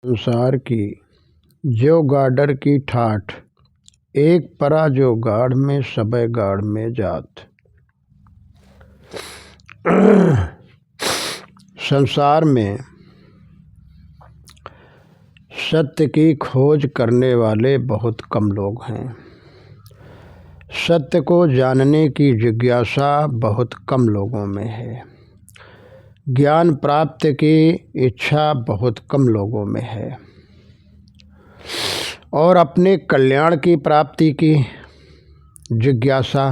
संसार की जो गाडर की ठाठ, एक परा जो गाढ़ में सबे गाढ़ में जात। संसार में सत्य की खोज करने वाले बहुत कम लोग हैं। सत्य को जानने की जिज्ञासा बहुत कम लोगों में है। ज्ञान प्राप्त की इच्छा बहुत कम लोगों में है और अपने कल्याण की प्राप्ति की जिज्ञासा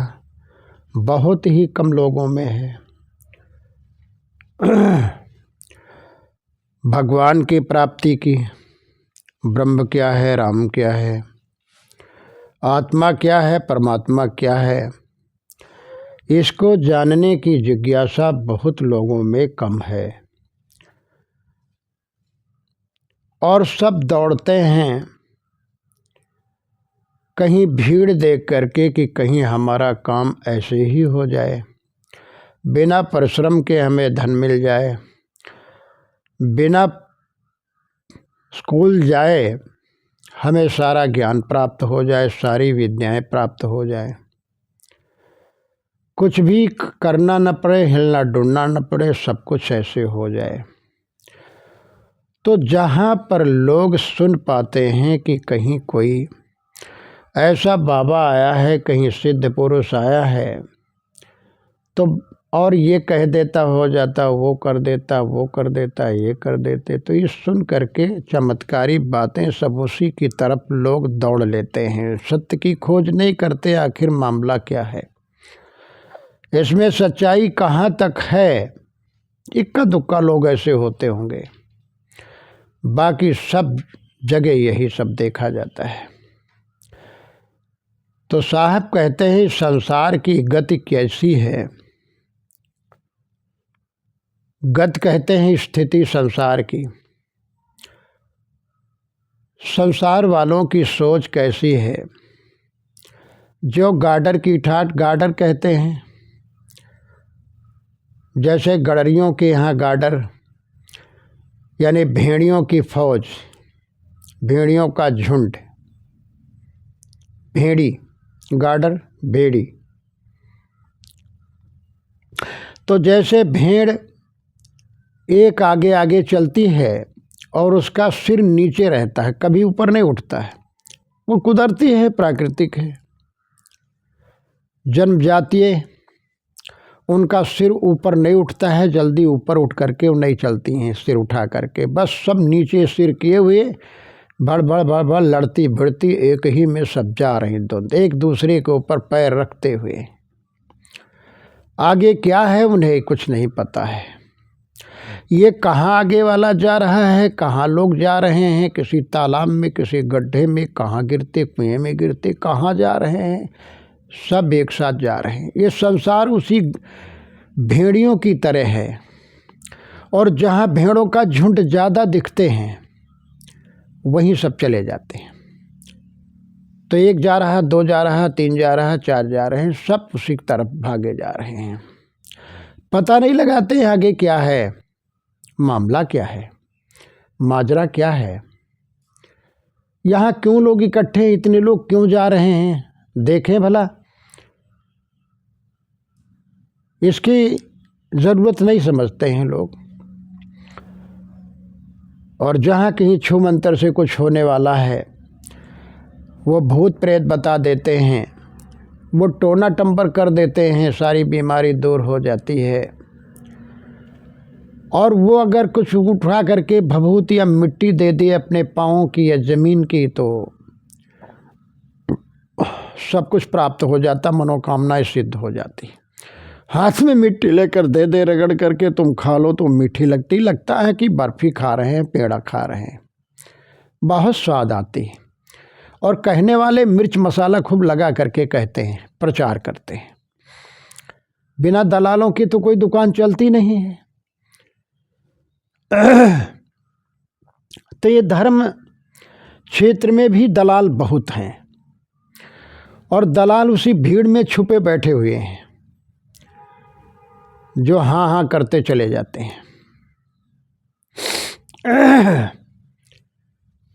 बहुत ही कम लोगों में है। भगवान की प्राप्ति की, ब्रह्म क्या है, राम क्या है, आत्मा क्या है, परमात्मा क्या है, इसको जानने की जिज्ञासा बहुत लोगों में कम है और सब दौड़ते हैं कहीं भीड़ देख करके कि कहीं हमारा काम ऐसे ही हो जाए, बिना परिश्रम के हमें धन मिल जाए, बिना स्कूल जाए हमें सारा ज्ञान प्राप्त हो जाए, सारी विद्याएं प्राप्त हो जाए, कुछ भी करना न पड़े, हिलना डुलना न पड़े, सब कुछ ऐसे हो जाए। तो जहाँ पर लोग सुन पाते हैं कि कहीं कोई ऐसा बाबा आया है, कहीं सिद्ध पुरुष आया है, तो और ये कह देता, हो जाता, वो कर देता, वो कर देता, ये कर देते, तो ये सुन करके चमत्कारी बातें सब उसी की तरफ लोग दौड़ लेते हैं। सत्य की खोज नहीं करते, आखिर मामला क्या है, इसमें सच्चाई कहाँ तक है। इक्का दुक्का लोग ऐसे होते होंगे, बाकी सब जगह यही सब देखा जाता है। तो साहब कहते हैं संसार की गति कैसी है। गत कहते हैं स्थिति संसार की। संसार वालों की सोच कैसी है। जो गाडर की ठाठ, गाडर कहते हैं जैसे गडरियों के यहाँ गाडर यानी भेड़ियों की फौज, भेड़ियों का झुंड, भेड़ी, गाडर भेड़ी। तो जैसे भेड़ एक आगे आगे चलती है और उसका सिर नीचे रहता है, कभी ऊपर नहीं उठता है, वो कुदरती है, प्राकृतिक है। जन्मजातीय उनका सिर ऊपर नहीं उठता है, जल्दी ऊपर उठ करके वो नहीं चलती हैं सिर उठा करके, बस सब नीचे सिर किए हुए भड़ भड़ भड़ भड़ लड़ती भिड़ती एक ही में सब जा रही, दोनों एक दूसरे के ऊपर पैर रखते हुए। आगे क्या है उन्हें कुछ नहीं पता है। ये कहाँ आगे वाला जा रहा है, कहाँ लोग जा रहे हैं, किसी तालाब में, किसी गड्ढे में, कहाँ गिरते, कुएं में गिरते, कहाँ जा रहे हैं, सब एक साथ जा रहे हैं। ये संसार उसी भेड़ियों की तरह है और जहाँ भेड़ों का झुंड ज़्यादा दिखते हैं वहीं सब चले जाते हैं। तो एक जा रहा, दो जा रहा, तीन जा रहा, चार जा रहे हैं, सब उसी तरफ भागे जा रहे हैं। पता नहीं लगाते आगे क्या है, मामला क्या है, माजरा क्या है, यहाँ क्यों लोग इकट्ठे, इतने लोग क्यों जा रहे हैं, देखें भला। इसकी ज़रूरत नहीं समझते हैं लोग। और जहाँ कहीं छू मंतर से कुछ होने वाला है वो भूत प्रेत बता देते हैं, वो टोना टंबर कर देते हैं, सारी बीमारी दूर हो जाती है। और वो अगर कुछ उठा करके भभूत या मिट्टी दे दिए अपने पाँव की या ज़मीन की तो सब कुछ प्राप्त हो जाता, मनोकामनाएं सिद्ध हो जाती। हाथ में मिट्टी लेकर दे दे, रगड़ करके तुम खा लो तो मीठी लगती, लगता है कि बर्फ़ी खा रहे हैं, पेड़ा खा रहे हैं, बहुत स्वाद आती। और कहने वाले मिर्च मसाला खूब लगा करके कहते हैं, प्रचार करते हैं। बिना दलालों की तो कोई दुकान चलती नहीं है। तो ये धर्म क्षेत्र में भी दलाल बहुत हैं और दलाल उसी भीड़ में छुपे बैठे हुए हैं जो हाँ हाँ करते चले जाते हैं।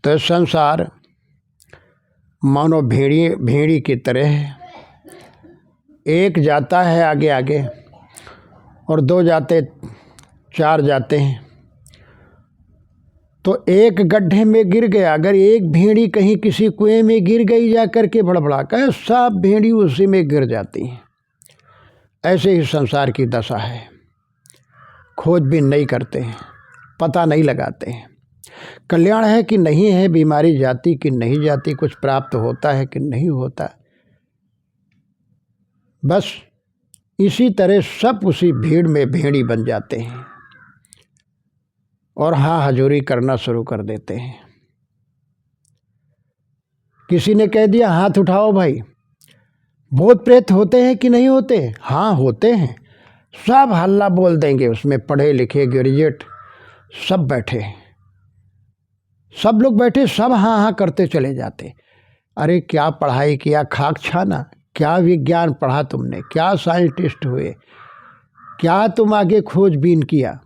तो संसार मानो भेड़ी की तरह है। एक जाता है आगे आगे और 2 जाते, 4 जाते हैं। तो एक गड्ढे में गिर गया, अगर एक भेड़ी कहीं किसी कुएं में गिर गई जा करके बड़बड़ा कर, सब भेड़ी उसी में गिर जाती हैं। ऐसे ही संसार की दशा है। खोजबीन नहीं करते हैं, पता नहीं लगाते हैं कल्याण है कि नहीं है, बीमारी जाती कि नहीं जाती, कुछ प्राप्त होता है कि नहीं होता। बस इसी तरह सब उसी भीड़ में भेड़ी बन जाते हैं और हाँ हजूरी करना शुरू कर देते हैं। किसी ने कह दिया हाथ उठाओ भाई, भूत प्रेत होते हैं कि नहीं होते? हाँ होते हैं। सब हल्ला बोल देंगे, उसमें पढ़े लिखे ग्रेजुएट सब बैठे, सब लोग बैठे, सब हाँ हाँ करते चले जाते। अरे क्या पढ़ाई किया, खाक छाना, क्या विज्ञान पढ़ा तुमने, क्या साइंटिस्ट हुए, क्या तुम आगे खोजबीन किया,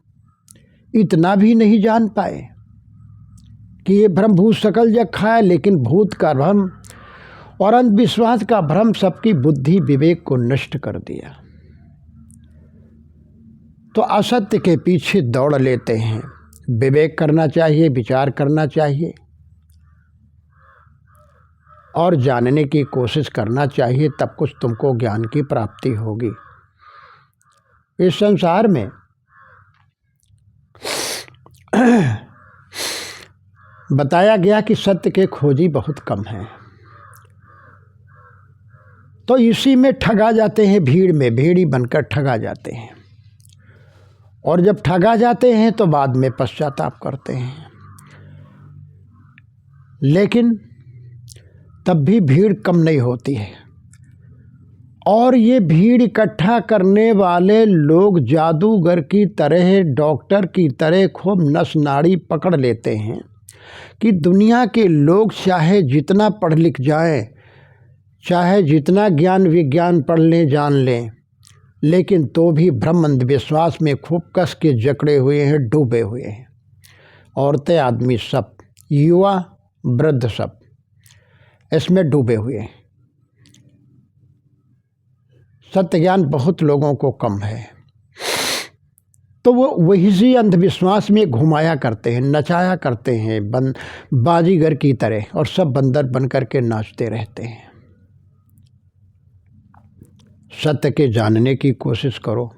इतना भी नहीं जान पाए कि ये भ्रम भूत सकल जग खाए। लेकिन भूत का भ्रम और अंधविश्वास का भ्रम सबकी बुद्धि विवेक को नष्ट कर दिया। तो असत्य के पीछे दौड़ लेते हैं। विवेक करना चाहिए, विचार करना चाहिए और जानने की कोशिश करना चाहिए, तब कुछ तुमको ज्ञान की प्राप्ति होगी। इस संसार में बताया गया कि सत्य के खोजी बहुत कम हैं, तो इसी में ठगा जाते हैं, भीड़ में भेड़ी बनकर ठगा जाते हैं। और जब ठगा जाते हैं तो बाद में पश्चाताप करते हैं। लेकिन तब भी भीड़ कम नहीं होती है और ये भीड़ इकट्ठा करने वाले लोग जादूगर की तरह, डॉक्टर की तरह खूब नस नाड़ी पकड़ लेते हैं कि दुनिया के लोग चाहे जितना पढ़ लिख जाएं, चाहे जितना ज्ञान विज्ञान पढ़ लें जान लें, लेकिन तो भी भ्रम अंधविश्वास में खूब कस के जकड़े हुए हैं, डूबे हुए हैं। औरतें आदमी सब, युवा वृद्ध सब इसमें डूबे हुए हैं। सत्य ज्ञान बहुत लोगों को कम है, तो वो वही अंधविश्वास में घुमाया करते हैं, नचाया करते हैं बाजीगर की तरह, और सब बंदर बन करके नाचते रहते हैं। सत्य के जानने की कोशिश करो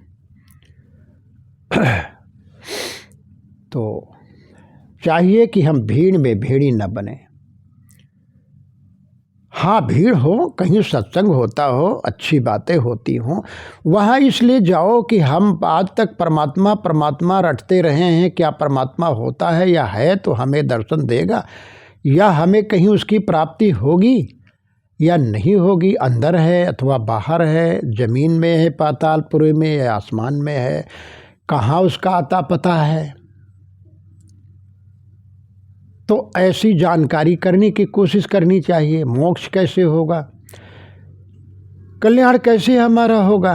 तो चाहिए कि हम भीड़ में भेड़ी न बने। हाँ भीड़ हो, कहीं सत्संग होता हो, अच्छी बातें होती हों, वहाँ इसलिए जाओ कि हम आज तक परमात्मा परमात्मा रटते रहे हैं, क्या परमात्मा होता है या है तो हमें दर्शन देगा, या हमें कहीं उसकी प्राप्ति होगी या नहीं होगी, अंदर है अथवा बाहर है, ज़मीन में है, पातालपुरी में या आसमान में है, कहाँ उसका आता पता है। तो ऐसी जानकारी करने की कोशिश करनी चाहिए। मोक्ष कैसे होगा, कल्याण कैसे हमारा होगा,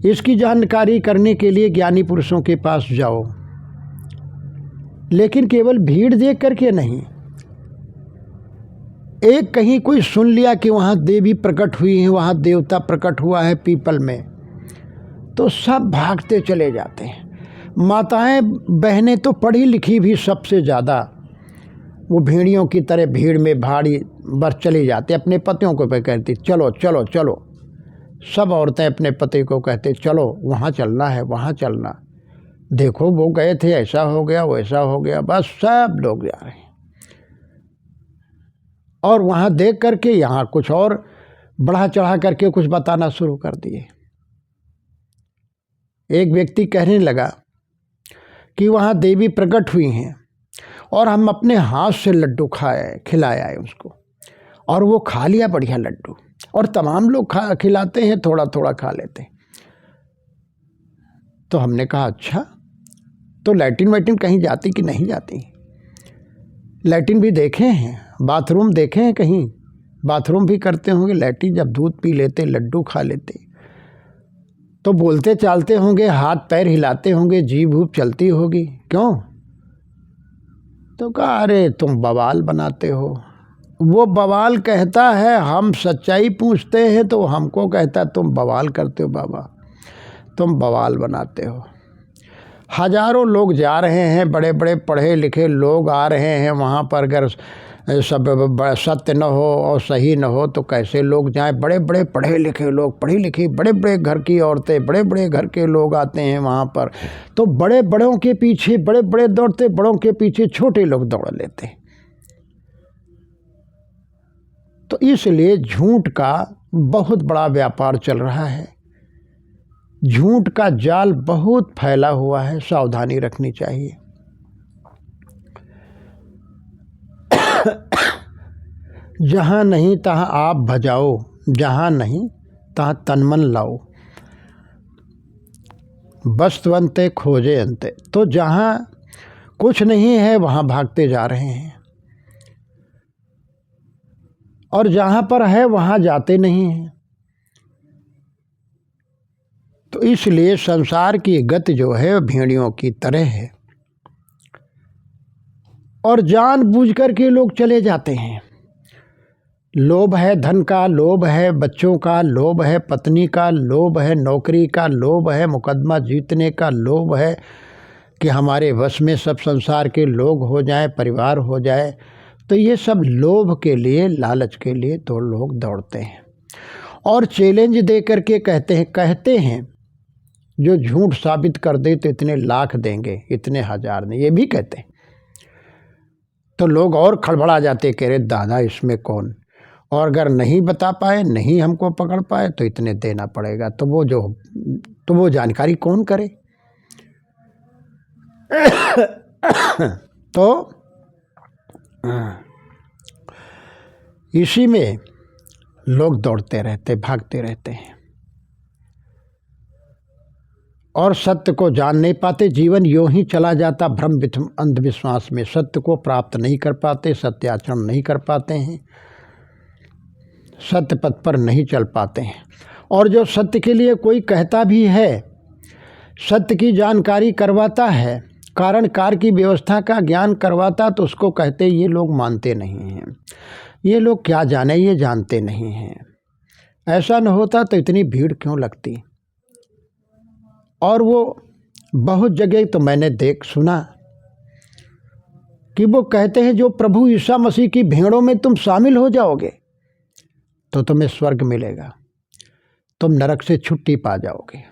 इसकी जानकारी करने के लिए ज्ञानी पुरुषों के पास जाओ, लेकिन केवल भीड़ देख करके नहीं। एक कहीं कोई सुन लिया कि वहाँ देवी प्रकट हुई है, वहाँ देवता प्रकट हुआ है पीपल में, तो सब भागते चले जाते हैं। माताएं बहनें तो पढ़ी लिखी भी सबसे ज़्यादा वो भेड़ियों की तरह भीड़ में भाड़ी बस चले जाते, अपने पतियों को कहती चलो चलो चलो। सब औरतें अपने पति को कहते चलो वहाँ चलना है, वहाँ चलना, देखो वो गए थे, ऐसा हो गया वैसा हो गया, बस सब लोग जा रहे हैं। और वहाँ देख करके यहाँ कुछ और बढ़ा चढ़ा करके कुछ बताना शुरू कर दिए। एक व्यक्ति कहने लगा कि वहाँ देवी प्रकट हुई हैं और हम अपने हाथ से लड्डू खिलाया है उसको, और वो खा लिया बढ़िया लड्डू, और तमाम लोग खिलाते हैं, थोड़ा थोड़ा खा लेते हैं। तो हमने कहा अच्छा, तो लैट्रिन वैट्रिन कहीं जाती कि नहीं जाती? लैट्रिन भी देखे हैं, बाथरूम देखे हैं, कहीं बाथरूम भी करते होंगे लैट्रिन, जब दूध पी लेते, लड्डू खा लेते, तो बोलते चालते होंगे, हाथ पैर हिलाते होंगे, जीभ भूप चलती होगी, क्यों? तो कहा अरे तुम बवाल बनाते हो। वो बवाल कहता है, हम सच्चाई पूछते हैं तो हमको कहता तुम बवाल करते हो बाबा, तुम बवाल बनाते हो। हजारों लोग जा रहे हैं, बड़े बड़े पढ़े लिखे लोग आ रहे हैं वहाँ पर। अगर सब सत्य न हो और सही न हो तो कैसे लोग जाएं। बड़े बड़े पढ़े लिखे लोग, पढ़ी लिखी, बड़े बड़े घर की औरतें, बड़े बड़े घर के लोग आते हैं वहाँ पर। तो बड़े बड़ों के पीछे बड़े बड़े दौड़ते, बड़ों के पीछे छोटे लोग दौड़ लेते। तो इसलिए झूठ का बहुत बड़ा व्यापार चल रहा है। झूठ का जाल बहुत फैला हुआ है, सावधानी रखनी चाहिए। जहाँ नहीं तहाँ आप भजाओ, जहाँ नहीं तहाँ तन-मन लाओ। वस्तुअंते खोजे अंते। तो जहाँ कुछ नहीं है वहाँ भागते जा रहे हैं, और जहाँ पर है वहाँ जाते नहीं हैं। तो इसलिए संसार की गति जो है भेड़ियों की तरह है, और जानबूझ कर के लोग चले जाते हैं। लोभ है धन का, लोभ है बच्चों का, लोभ है पत्नी का, लोभ है नौकरी का, लोभ है मुकदमा जीतने का, लोभ है कि हमारे वश में सब संसार के लोग हो जाएं, परिवार हो जाए। तो ये सब लोभ के लिए, लालच के लिए तो लोग दौड़ते हैं, और चैलेंज दे करके कहते हैं जो झूठ साबित कर दे तो इतने लाख देंगे, इतने हजार नहीं, ये भी कहते हैं। तो लोग और खड़बड़ा जाते, कह रहे दादा इसमें कौन, और अगर नहीं बता पाए, नहीं हमको पकड़ पाए तो इतने देना पड़ेगा। तो वो जानकारी कौन करे। तो इसी में लोग दौड़ते रहते, भागते रहते हैं, और सत्य को जान नहीं पाते। जीवन यूं ही चला जाता भ्रम अंधविश्वास में। सत्य को प्राप्त नहीं कर पाते, सत्याचरण नहीं कर पाते हैं, सत्य पथ पर नहीं चल पाते हैं। और जो सत्य के लिए कोई कहता भी है, सत्य की जानकारी करवाता है, कारण कार्य की व्यवस्था का ज्ञान करवाता, तो उसको कहते ये लोग मानते नहीं हैं, ये लोग क्या जाने, ये जानते नहीं हैं। ऐसा न होता तो इतनी भीड़ क्यों लगती। और वो बहुत जगह तो मैंने सुना कि वो कहते हैं जो प्रभु ईसा मसीह की भेड़ों में तुम शामिल हो जाओगे तो तुम्हें स्वर्ग मिलेगा, तुम नरक से छुट्टी पा जाओगे,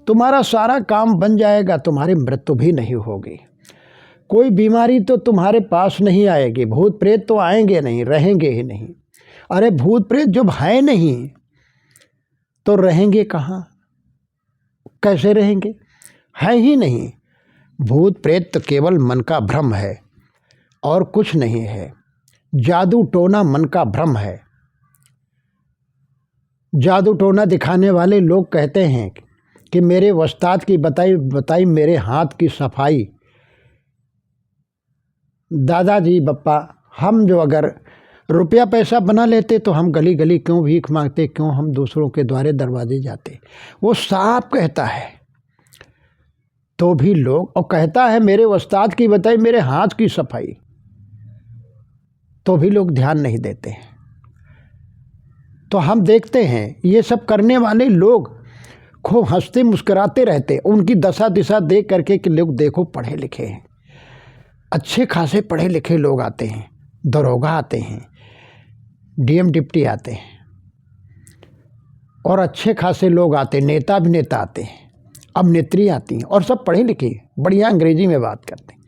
तुम्हारा सारा काम बन जाएगा, तुम्हारी मृत्यु भी नहीं होगी, कोई बीमारी तो तुम्हारे पास नहीं आएगी, भूत प्रेत तो आएंगे नहीं, रहेंगे ही नहीं। अरे भूत प्रेत जब है नहीं तो रहेंगे कहाँ, कैसे रहेंगे, है ही नहीं। भूत प्रेत तो केवल मन का भ्रम है और कुछ नहीं है। जादू टोना मन का भ्रम है। जादू टोना दिखाने वाले लोग कहते हैं कि मेरे वस्ताद की बताई मेरे हाथ की सफाई। दादाजी बप्पा, हम जो अगर रुपया पैसा बना लेते तो हम गली गली क्यों भीख मांगते, क्यों हम दूसरों के द्वारे दरवाजे जाते। वो साफ कहता है तो भी लोग, और कहता है मेरे उस्ताद की बताई मेरे हाथ की सफाई, तो भी लोग ध्यान नहीं देते हैं। तो हम देखते हैं ये सब करने वाले लोग खूब हंसते मुस्कुराते रहते, उनकी दशा दिशा देख करके कि लोग देखो पढ़े लिखे हैं, अच्छे खासे पढ़े लिखे लोग आते हैं, दरोगा आते हैं, डीएम डिप्टी आते हैं, और अच्छे खासे लोग आते, नेता अभिनेता आते हैं, अभिनेत्री आती हैं, और सब पढ़े लिखे बढ़िया अंग्रेजी में बात करते हैं,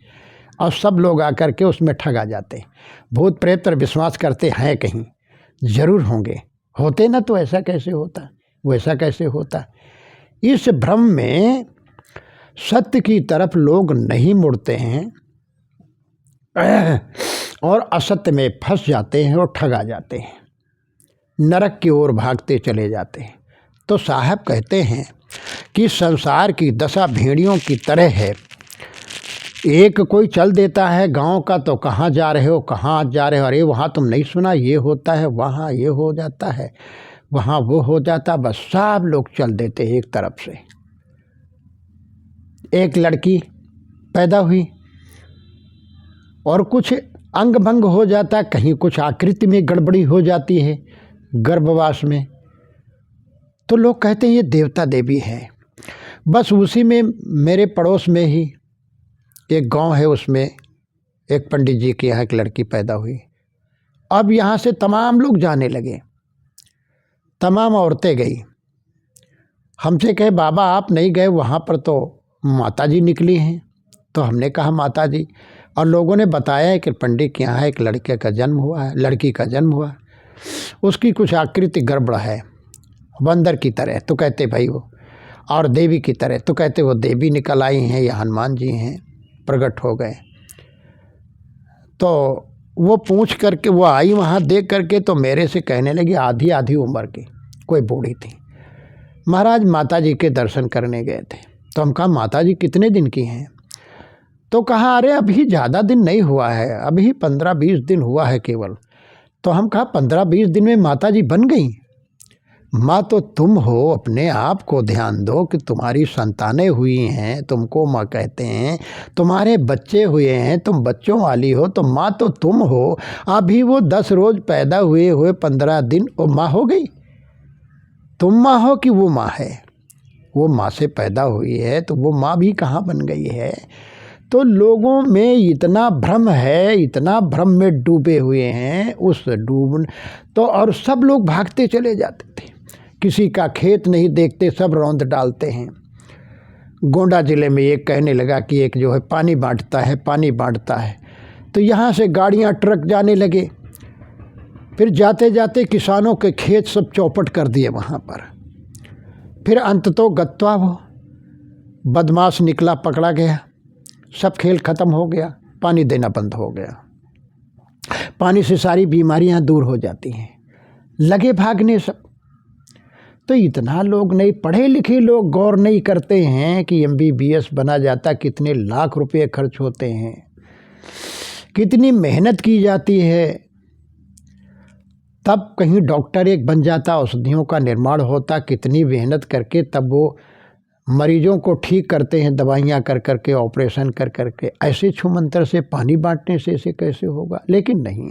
और सब लोग आकर के उसमें ठगा जाते हैं। भूत प्रेत पर विश्वास करते हैं कहीं, जरूर होंगे, होते ना तो ऐसा कैसे होता, वैसा कैसे होता। इस भ्रम में सत्य की तरफ लोग नहीं मुड़ते हैं और असत्य में फंस जाते हैं और ठगा जाते हैं, नरक की ओर भागते चले जाते हैं। तो साहब कहते हैं कि संसार की दशा भेड़ियों की तरह है। एक कोई चल देता है गांव का तो कहाँ जा रहे हो, कहाँ जा रहे हो, अरे वहाँ तुम नहीं सुना ये होता है, वहाँ ये हो जाता है, वहाँ वो हो जाता, बस सब लोग चल देते हैं एक तरफ से। एक लड़की पैदा हुई, और कुछ अंग भंग हो जाता, कहीं कुछ आकृति में गड़बड़ी हो जाती है गर्भवास में, तो लोग कहते हैं ये देवता देवी है। बस उसी में मेरे पड़ोस में ही एक गांव है, उसमें एक पंडित जी के यहाँ एक लड़की पैदा हुई। अब यहाँ से तमाम लोग जाने लगे, तमाम औरतें गई। हमसे कहे बाबा आप नहीं गए वहाँ पर, तो माता जी निकली हैं। तो हमने कहा माता जी, और लोगों ने बताया है कि पंडित के यहाँ एक लड़के का जन्म हुआ है, लड़की का जन्म हुआ, उसकी कुछ आकृति गड़बड़ है, बंदर की तरह, तो कहते भाई वो, और देवी की तरह, तो कहते वो देवी निकल आई हैं या हनुमान जी हैं प्रकट हो गए। तो वो पूछ करके वो आई वहाँ देख करके, तो मेरे से कहने लगी, आधी आधी उम्र की कोई बूढ़ी थी, महाराज माता जी के दर्शन करने गए थे। तो हम कहा माता जी कितने दिन की हैं? तो कहा अरे अभी ज़्यादा दिन नहीं हुआ है, अभी 15-20 दिन हुआ है केवल। तो हम कहा 15-20 दिन में माता जी बन गई? माँ तो तुम हो, अपने आप को ध्यान दो कि तुम्हारी संतानें हुई हैं, तुमको माँ कहते हैं, तुम्हारे बच्चे हुए हैं, तुम बच्चों वाली हो, तो माँ तो तुम हो। अभी वो 10 रोज पैदा हुए 15 दिन वो माँ हो गई? तुम माँ हो कि वो माँ है? वो माँ से पैदा हुई है, तो वो माँ भी कहाँ बन गई है? तो लोगों में इतना भ्रम है, इतना भ्रम में डूबे हुए हैं, उस डूब तो, और सब लोग भागते चले जाते थे, किसी का खेत नहीं देखते, सब रौंद डालते हैं। गोंडा ज़िले में एक कहने लगा कि एक जो है पानी बांटता है, पानी बांटता है, तो यहाँ से गाड़ियाँ ट्रक जाने लगे, फिर जाते जाते किसानों के खेत सब चौपट कर दिए वहाँ पर। फिर अंततः गत्वा वो बदमाश निकला, पकड़ा गया, सब खेल ख़त्म हो गया, पानी देना बंद हो गया। पानी से सारी बीमारियां दूर हो जाती हैं, लगे भागने सब। तो इतना लोग नहीं पढ़े लिखे लोग गौर नहीं करते हैं कि MBBS बना जाता कितने लाख रुपए खर्च होते हैं, कितनी मेहनत की जाती है, तब कहीं डॉक्टर एक बन जाता, औषधियों का निर्माण होता, कितनी मेहनत करके तब वो मरीजों को ठीक करते हैं, दवाइयाँ कर करके, ऑपरेशन कर करके। ऐसे छूमंतर से, पानी बांटने से ऐसे कैसे होगा? लेकिन नहीं,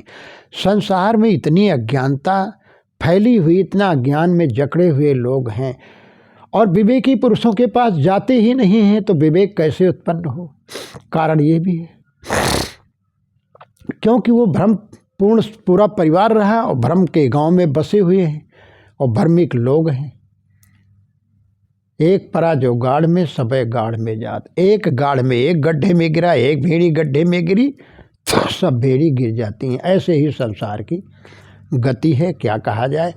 संसार में इतनी अज्ञानता फैली हुई, इतना अज्ञान में जकड़े हुए लोग हैं, और विवेकी पुरुषों के पास जाते ही नहीं हैं, तो विवेक कैसे उत्पन्न हो? कारण ये भी है क्योंकि वो भ्रम पूर्ण पूरा परिवार रहा, और भ्रम के गांव में बसे हुए हैं, और भ्रमिक लोग हैं। एक परा जो गाड़ में, सबे गाड़ में जात। एक गाड़ में एक गड्ढे में गिरा, एक भेड़ी गड्ढे में गिरी, तो सब भेड़ी गिर जाती हैं। ऐसे ही संसार की गति है, क्या कहा जाए।